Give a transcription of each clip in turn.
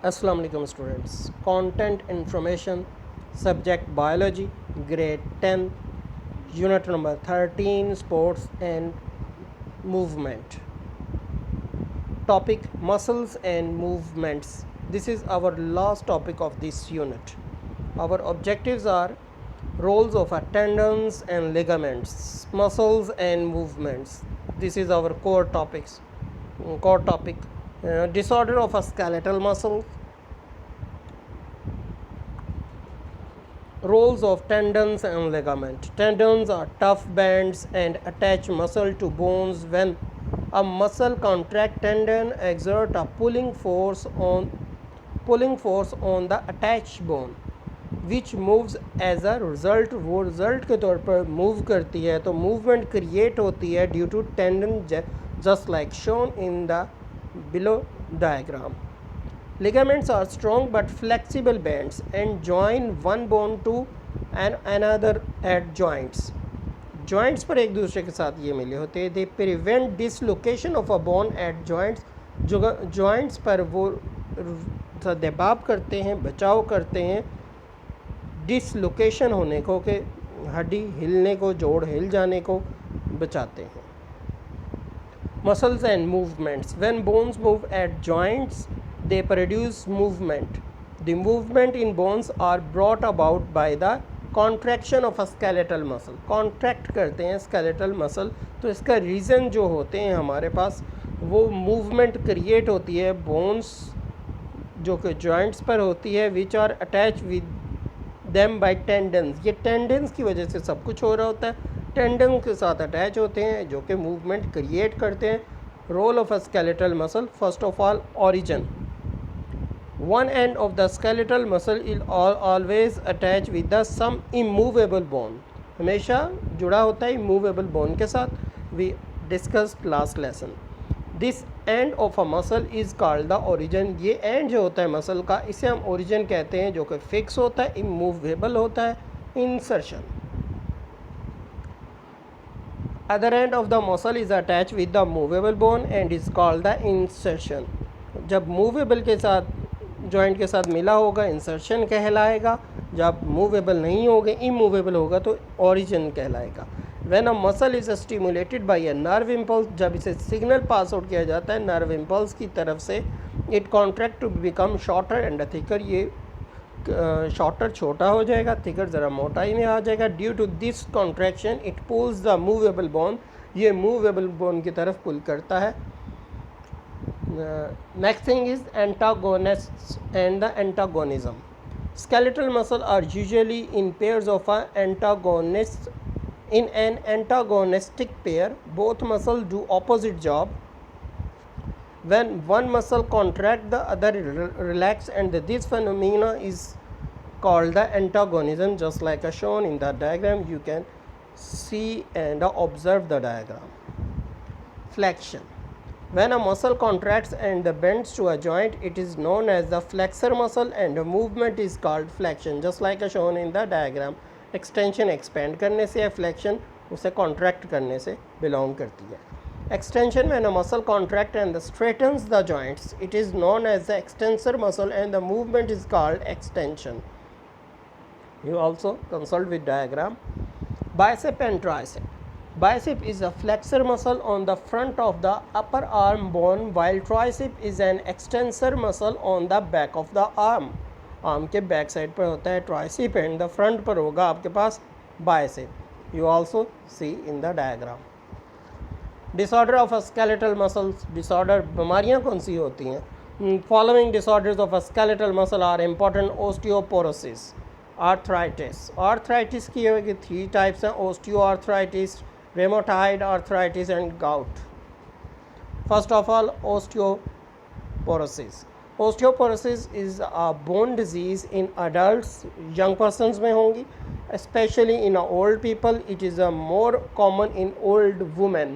Assalamu alaikum students. Content information, subject biology, grade 10, unit number 13, sports and movement. Topic muscles and movements. This is our last topic of this unit. Our objectives are roles of tendons and ligaments, muscles and movements. This is our core topics. Core topic disorder of a skeletal muscle, roles of tendons and ligament. Tendons are tough bands and attach muscle to bones. When a muscle contract, tendon exert a pulling force on the attached bone which moves as a result. वो result के तौर पर move करती है, तो movement create होती है due to tendon, just like shown in the below diagram. Ligaments are strong but flexible bands and join one bone to another at joints. Joints पर एक दूसरे के साथ ये मिले होते हैं. They prevent dislocation of a bone at joints. जो joints पर वो दबाव करते हैं, बचाव करते हैं डिसलोकेशन होने को, कि हड्डी हिलने को, जोड़ हिल जाने को बचाते हैं. Muscles and movements. When bones move at joints, they produce movement. The movement in bones are brought about by the contraction of a skeletal muscle. Contract करते हैं skeletal muscle, तो इसका रीज़न जो होते हैं हमारे पास, वो movement create होती है bones जो कि joints पर होती है, which are attached with them by tendons. ये tendons की वजह से सब कुछ हो रहा होता है. टेंडन के साथ अटैच होते हैं जो कि मूवमेंट क्रिएट करते हैं. Role of a skeletal muscle. First of all origin. One end of the skeletal muscle is always attach with the some immovable bone. हमेशा जुड़ा होता है इमूवेबल बोन के साथ. We discussed last lesson. This end of a muscle is called the origin. ये end जो होता है मसल का, इसे हम ओरिजिन कहते हैं, जो कि फिक्स होता है, इमूवेबल होता है. Insertion. Other end of the muscle is attached with the movable bone and is called the insertion. जब movable के साथ, joint के साथ मिला होगा, insertion कहलाएगा. जब movable नहीं होगा, immovable होगा, तो origin कहलाएगा. When a muscle is stimulated by a nerve impulse, जब इसे signal pass out किया जाता है nerve impulse की तरफ से, it contract to become shorter and thicker. ये शॉर्टर छोटा हो जाएगा, थिकर ज़रा मोटाई में आ जाएगा. Due to this contraction it pulls the movable bone. ये मूवेबल बोन की तरफ पुल करता है. Next thing is antagonist and the antagonism. skeletal muscle are usually in pairs of antagonists. In an antagonistic pair, both muscles do opposite job. When one muscle contract, the other relax, and this phenomena is called the antagonism, just like shown in the diagram. You can see and observe the diagram. Flexion. When a muscle contracts and bends to a joint, it is known as the flexor muscle and the movement is called flexion, just like shown in the diagram. Extension expand करने से, flexion उसे contract करने से belong करती है. Extension. When a muscle contracts and straightens the joints, it is known as the extensor muscle and the movement is called extension. You also consult with diagram. Bicep and tricep. Bicep is a flexor muscle on the front of the upper arm bone, while tricep is an extensor muscle on the back of the arm. Arm के back side पर होता है tricep and the front पर होगा आपके पास bicep. You also see in the diagram. Disorder of a skeletal muscles. Disorder, बीमारियां कौन सी होती हैं? Following disorders of a skeletal muscle are important. Osteoporosis, arthritis. Arthritis की 3 टाइप्स हैं: osteo arthritis, rheumatoid arthritis and gout. First of all osteoporosis. Osteoporosis is a bone disease in adults. Young persons में होंगी, especially in old people. It is a more common in old women.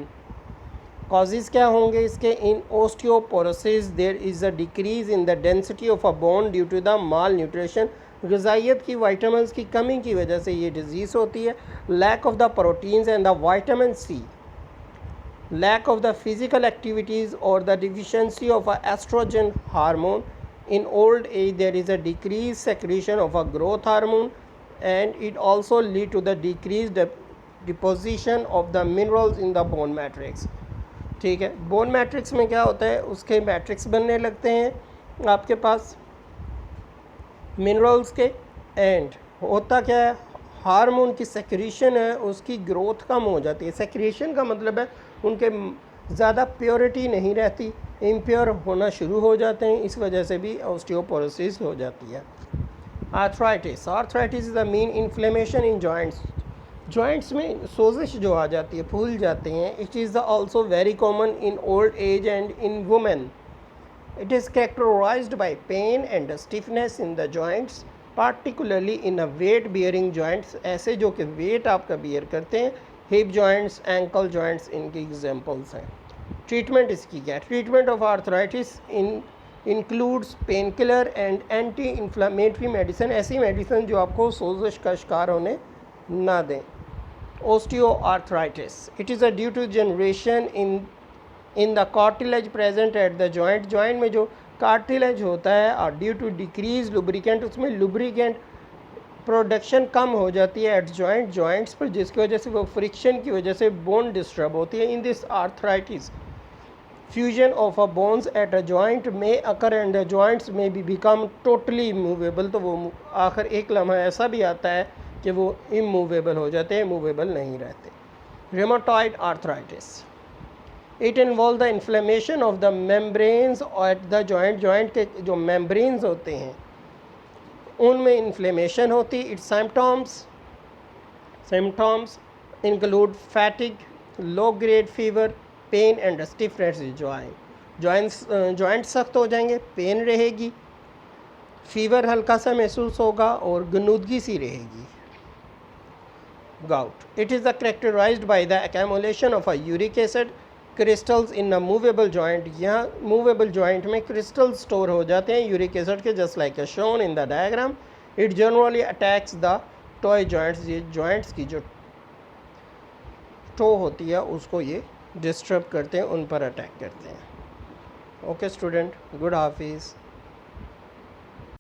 Causes क्या होंगे इसके? In osteoporosis there is a decrease in the density of a bone due to the malnutrition. ग़िज़ाइयत की, vitamins की कमी की वजह से ये disease होती है. Lack of the proteins and the vitamin C. Lack of the physical activities or the deficiency of a estrogen hormone In old age there is a decreased secretion of a growth hormone and it also lead to the decreased deposition of the minerals in the bone matrix. ठीक है, bone matrix में क्या होता है, उसके matrix बनने लगते हैं आपके पास मिनरल्स के, एंड होता क्या है, हार्मोन की सेक्रेशन है उसकी ग्रोथ कम हो जाती है. सेक्रेशन का मतलब है उनके ज़्यादा प्योरिटी नहीं रहती, इम्प्योर होना शुरू हो जाते हैं, इस वजह से भी ऑस्टियोपोरोसिस हो जाती है. Arthritis. Arthritis is the main inflammation in joints. Joints में सोजिश जो आ जाती है, फूल जाते हैं. It is also very common in old age and in women. It is characterized by pain and stiffness in the joints, particularly in a weight bearing joints. ऐसे जो कि wait आपका बियर करते हैं, हिप जॉइंट्स, एंकल जॉइंट्स इनकी examples हैं. Treatment इसकी क्या है? Treatment of arthritis includes pain killer and anti inflammatory medicine. ऐसी मेडिसिन जो आपको सोजिश का शिकार होने ना दें. Osteoarthritis. It is a due to generation in the cartilage present at the joint. Joint में जो कार्टिलेज होता है और ड्यू टू डिक्रीज लुब्रिकेंट, उसमें लुब्रिकेंट प्रोडक्शन कम हो जाती है एट जॉइंट्स पर, जिसकी वजह से वो फ्रिक्शन की वजह से बोन डिस्टर्ब होती है. In this arthritis fusion of a bones at a joint में अकर एंड द जॉइंट्स में भी बिकम टोटली इमूवेबल. तो वो आखिर एक लम्हा ऐसा भी आता है कि वो इमूवेबल हो जाते हैं, मूवेबल नहीं रहते. Rheumatoid arthritis. It involve the inflammation of the membranes at the joint. Joint के जो मेम्ब्रेन्स होते हैं उनमें इन्फ्लेमेशन होती. Its symptoms include fatigue, low grade fever, pain and stiffness in joint सख्त हो जाएंगे, पेन रहेगी, फीवर हल्का सा महसूस होगा और गनूदगी सी रहेगी. Gout. It is characterized by the accumulation of a uric acid crystals in a movable joint. यहाँ movable joint में crystals store हो जाते हैं uric acid के, just like as shown in the diagram. It generally attacks the toe joints. ये joints की जो toe होती है उसको ये disturb करते हैं, उन पर अटैक करते हैं. ओके स्टूडेंट, गुड हाफिज़.